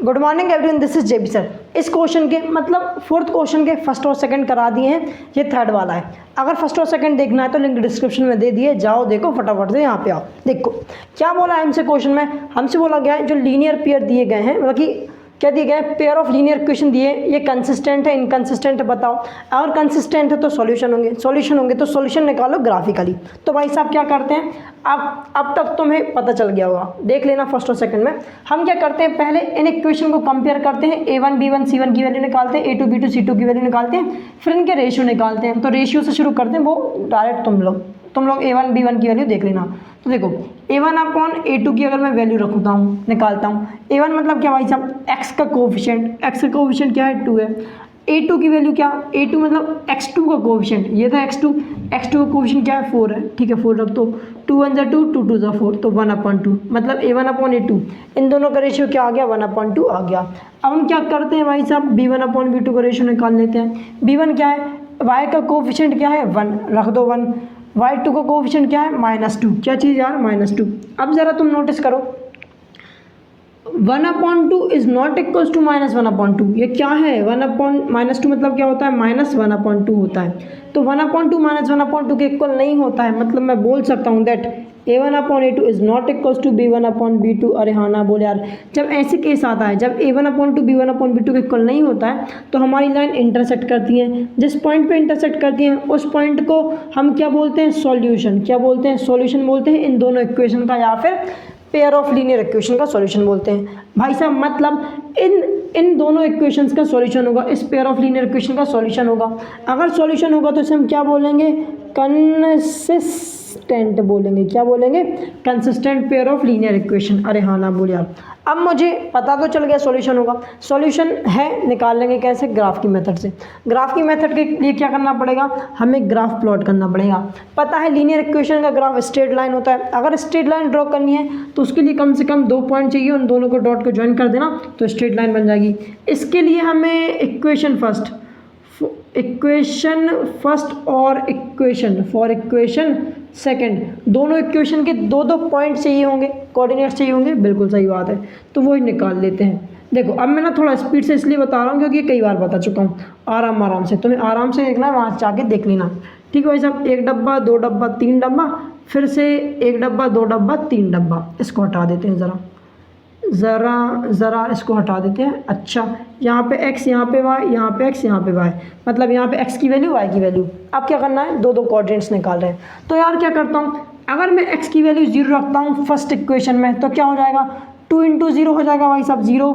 Good morning everyone, this is JB sir. इस question के मतलब फोर्थ क्वेश्चन के फर्स्ट और सेकंड करा दिए हैं, ये थर्ड वाला है। अगर फर्स्ट और सेकंड देखना है तो लिंक डिस्क्रिप्शन में दे दिए, जाओ देखो फटाफट से, यहाँ पे आओ। देखो क्या बोला है हमसे क्वेश्चन में, हमसे बोला गया है जो लीनियर पेयर दिए गए हैं, मतलब कि क्या दिए गए, पेयर ऑफ लीनियर इक्वेशन दिए, ये कंसिस्टेंट है इनकंसिस्टेंट है बताओ। अगर कंसिस्टेंट है तो सॉल्यूशन होंगे तो सॉल्यूशन निकालो ग्राफिकली। तो भाई साहब क्या करते हैं, अब तक तुम्हें पता चल गया होगा, देख लेना फर्स्ट और सेकंड में। हम क्या करते हैं, पहले इन इक्वेशन को कंपेयर करते हैं, A1 B1 C1 की वैल्यू निकालते हैं, A2 B2 C2 की वैल्यू निकालते हैं, फिर इनके रेशियो निकालते हैं। तो रेशियो से शुरू करते हैं, वो डायरेक्ट तुम लोग A1 B1 की वैल्यू देख लेना। तो देखो A1 अपॉन A2 की अगर मैं वैल्यू रखता हूँ, निकालता हूँ, A1 मतलब क्या भाई साहब, x का कोफिशिएंट क्या है, 2 है। A2 की वैल्यू क्या, A2 मतलब x2 का कोफिशिएंट, ये था x2 का कोफिशिएंट क्या है, 4 है, ठीक है 4 रख दो, 2 1 जा 2, 2 2 जा 4, तो 1/2 मतलब A1 अपॉन A2, इन दोनों का रेशियो क्या आ गया, 1/2 आ गया। अब हम क्या करते हैं भाई साहब, B1 अपॉन B2 का रेशियो निकाल लेते हैं। B1 क्या है, y का कोफिशिएंट क्या है, 1, रख दो 1, y2 का कोफिशिएंट क्या है, -2, क्या चीज़ यार, -2। अब ज़रा तुम नोटिस करो, 1/2 इज नॉट इक्वल्स टू -1/2, ये क्या है, 1/-2 मतलब क्या होता है, -1/2 होता है। तो 1/2 -1/2 के इक्वल नहीं होता है, मतलब मैं बोल सकता हूँ that A1/A2 is not equals to B1/B2। अरे हाँ ना बोले यार, जब ऐसे केस आता है, जब A1/2 B1/B2 के इक्वल नहीं होता है, तो हमारी लाइन इंटरसेक्ट करती है। जिस पॉइंट पे इंटरसेक्ट करती हैं उस पॉइंट को हम क्या बोलते हैं, सॉल्यूशन। क्या बोलते हैं, सॉल्यूशन बोलते हैं इन दोनों इक्वेशन का, या फिर पेयर ऑफ लीनियर इक्वेशन का सॉल्यूशन बोलते हैं भाई साहब। मतलब इन दोनों इक्वेशंस का सॉल्यूशन होगा, इस पेयर ऑफ लीनियर इक्वेशन का सॉल्यूशन होगा। अगर सॉल्यूशन होगा तो इसे हम क्या बोलेंगे, कंसिस्टेंट बोलेंगे। क्या बोलेंगे, consistent pair of linear equation. अरे हाँ ना बोलिए आप। अब मुझे पता तो चल गया सॉल्यूशन होगा, सॉल्यूशन है, निकाल लेंगे कैसे, ग्राफ की मेथड से। ग्राफ की मेथड के लिए क्या करना पड़ेगा, हमें ग्राफ प्लॉट करना पड़ेगा। पता है लीनियर इक्वेशन का ग्राफ स्ट्रेट लाइन होता है, अगर स्ट्रेट लाइन ड्रॉ करनी है तो उसके लिए कम से कम 2 पॉइंट चाहिए, उन दोनों को डॉट को ज्वाइन कर देना तो स्ट्रेट लाइन बन जाएगी। इसके लिए हमें इक्वेशन फर्स्ट और इक्वेशन सेकंड, दोनों इक्वेशन के 2 पॉइंट चाहिए होंगे, कोऑर्डिनेट्स चाहिए होंगे, बिल्कुल सही बात है। तो वही निकाल लेते हैं। देखो अब मैं ना थोड़ा स्पीड से इसलिए बता रहा हूँ क्योंकि कई बार बता चुका हूँ। आराम से तुम्हें आराम से देखना है, वहाँ जाके देख लेना, ठीक है भाई साहब। 1 डब्बा 2 डब्बा 3 डब्बा, फिर से 1 डब्बा 2 डब्बा 3 डब्बा, इसको हटा देते हैं ज़रा इसको हटा देते हैं। अच्छा, यहाँ पे x, यहाँ पे y, यहाँ पे x, यहाँ पे y, मतलब यहाँ पे x की वैल्यू y की वैल्यू। अब क्या करना है, 2 कोऑर्डिनेट्स निकाल रहे हैं। तो यार क्या करता हूँ, अगर मैं x की वैल्यू 0 रखता हूँ फर्स्ट इक्वेशन में, तो क्या हो जाएगा, 2 × 0 हो जाएगा भाई साहब, 0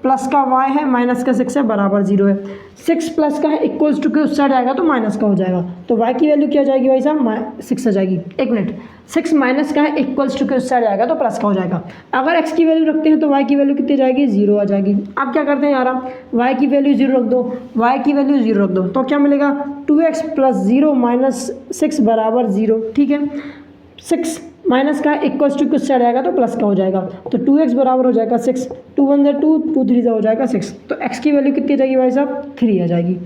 प्लस का y है माइनस का 6 है बराबर 0 है, 6 प्लस का है इक्वल्स टू के उस साइड आएगा तो माइनस का हो जाएगा। तो y की वैल्यू क्या हो जाएगी भाई साहब, 6 आ जाएगी। 1 मिनट, 6 माइनस का है इक्वल्स टू के उस साइड आएगा तो प्लस का हो जाएगा। अगर x की वैल्यू रखते हैं तो y की वैल्यू कितनी जाएगी, 0 आ जाएगी। अब क्या करते हैं यार, y की वैल्यू 0 रख दो, y की वैल्यू 0 रख दो, तो क्या मिलेगा, 2x + 0 - 6 बराबर 0, ठीक है। 6 माइनस का इक्वल्स टू कुछ साइड आएगा तो प्लस का हो जाएगा, तो 2x बराबर हो जाएगा 6, 2 1 जा 2, 2 3 जा हो जाएगा 6, तो x की वैल्यू कितनी आ जाएगी भाई साहब, 3 आ जाएगी।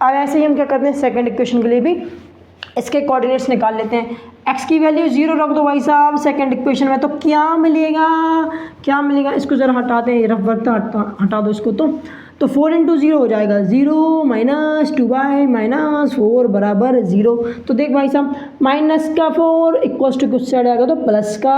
अब ऐसे ही हम क्या करते हैं, सेकंड इक्वेशन के लिए भी इसके कोऑर्डिनेट्स निकाल लेते हैं। x की वैल्यू 0 रख दो भाई साहब सेकंड इक्वेशन में, तो क्या मिलेगा, इसको ज़रा हटाते हैं, रफ वर्क हटा दो इसको। तो 4 × 0 हो जाएगा 0 - 2y - 4 बराबर 0। तो देख भाई साहब, माइनस का 4 इक्वल्स टू कुछ साइड आएगा तो प्लस का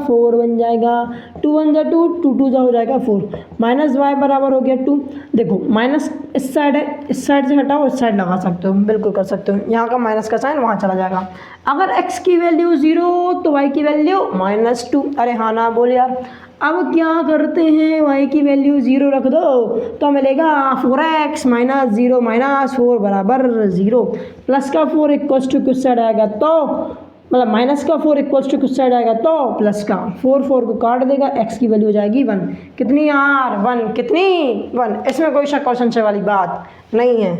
4 बन जाएगा, 2 1 जा 2, 2 2 जा हो जाएगा 4, माइनस y बराबर हो गया 2। देखो माइनस इस साइड है, इस साइड से हटाओ, इस साइड लगा सकते हो, बिल्कुल कर सकते हो, यहाँ का माइनस का साइन वहाँ चला जाएगा। अगर x की वैल्यू 0 तो y की वैल्यू -2। अरे हाँ ना बोले यार। अब क्या करते हैं, y की वैल्यू 0 रख दो तो मिलेगा 4x - 0 - 4 बराबर 0, प्लस का 4 इक्वल्स टू कुछ साइड आएगा तो मतलब माइनस का 4 इक्वल्स टू कुछ साइड आएगा तो प्लस का 4 को काट देगा, x की वैल्यू हो जाएगी 1। कितनी यार, 1, कितनी 1, इसमें कोई शक और संशय वाली बात नहीं है।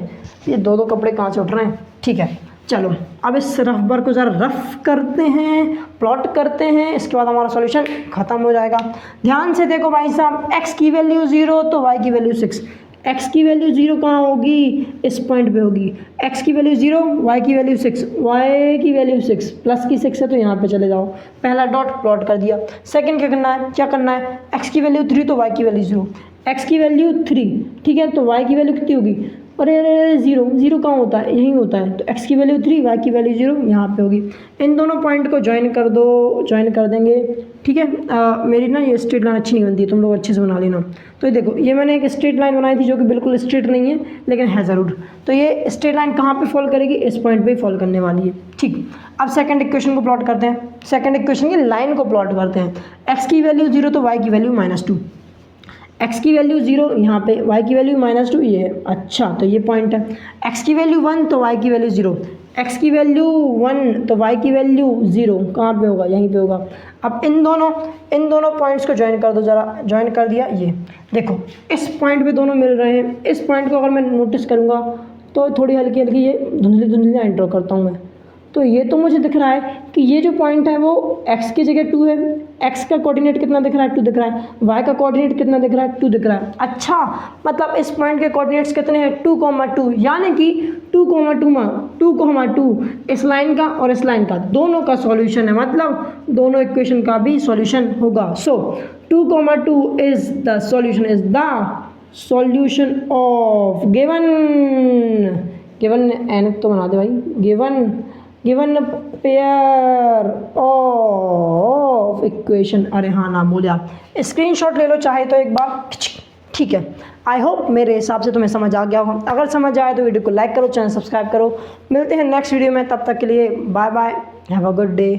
ये 2 कपड़े कहाँ से उठ रहे हैं, ठीक है। चलो अब इस रफ बर को ज़रा रफ करते हैं, प्लॉट करते हैं, इसके बाद हमारा सॉल्यूशन ख़त्म हो जाएगा। ध्यान से देखो भाई साहब, x की वैल्यू 0 तो y की वैल्यू 6, एक्स की वैल्यू 0 कहाँ होगी, इस पॉइंट पे होगी। एक्स की वैल्यू 0, वाई की वैल्यू 6, वाई की वैल्यू 6 प्लस की 6 है तो यहाँ पे चले जाओ, पहला डॉट प्लॉट कर दिया। सेकंड क्या करना है, एक्स की वैल्यू 3 तो वाई की वैल्यू 0, एक्स की वैल्यू 3, ठीक है, तो वाई की वैल्यू कितनी होगी, अरे अरे अरे 0 कहाँ होता है, यहीं होता है, तो एक्स की वैल्यू 3, वाई की वैल्यू 0 यहाँ पे होगी। इन दोनों पॉइंट को ज्वाइन कर दो, ज्वाइन कर देंगे, ठीक है। मेरी ना ये स्ट्रेट लाइन अच्छी नहीं बनती, तुम लोग अच्छे से बना लेना। तो ये देखो, ये मैंने एक स्ट्रेट लाइन बनाई थी जो कि बिल्कुल स्ट्रेट नहीं है लेकिन है ज़रूर। तो ये स्ट्रेट लाइन कहाँ पे फॉल करेगी, इस पॉइंट पे फॉल करने वाली है, ठीक। अब सेकंड इक्वेशन को प्लॉट करते हैं, सेकंड इक्वेशन की लाइन को प्लॉट करते हैं। एक्स की वैल्यू 0 तो वाई की वैल्यू -2, एक्स की वैल्यू 0 यहाँ पे, वाई की वैल्यू -2 ये है, अच्छा तो ये पॉइंट है। एक्स की वैल्यू 1 तो वाई की वैल्यू 0, एक्स की वैल्यू 1 तो वाई की वैल्यू 0, कहाँ पे होगा, यहीं पे होगा। अब इन दोनों पॉइंट्स को ज्वाइन कर दो ज़रा, ज्वाइन कर दिया, ये देखो इस पॉइंट पे दोनों मिल रहे हैं। इस पॉइंट को अगर मैं नोटिस करूँगा तो थोड़ी हल्की हल्की ये धुंधली लाइन ड्रॉ करता हूँ मैं, तो ये तो मुझे दिख रहा है कि ये जो पॉइंट है वो x की जगह 2 है, x का कोऑर्डिनेट कितना दिख रहा है, 2 दिख रहा है, y का कोऑर्डिनेट कितना दिख रहा है, 2 दिख रहा है। अच्छा, मतलब इस पॉइंट के कोऑर्डिनेट्स कितने हैं, 2, यानी कि 2, इस लाइन का और इस लाइन का दोनों का सॉल्यूशन है, मतलब दोनों इक्वेशन का भी सॉल्यूशन होगा। सो 2, is the solution of given an तो बना दे भाई, गिवन पेयर ऑफ इक्वेशन, अरे हाँ ना बोले आप, स्क्रीनशॉट ले लो चाहे तो एक बार, ठीक है। आई होप मेरे हिसाब से तुम्हें समझ आ गया होगा, अगर समझ आए तो वीडियो को लाइक करो, चैनल सब्सक्राइब करो। मिलते हैं नेक्स्ट वीडियो में, तब तक के लिए bye bye, have a good day.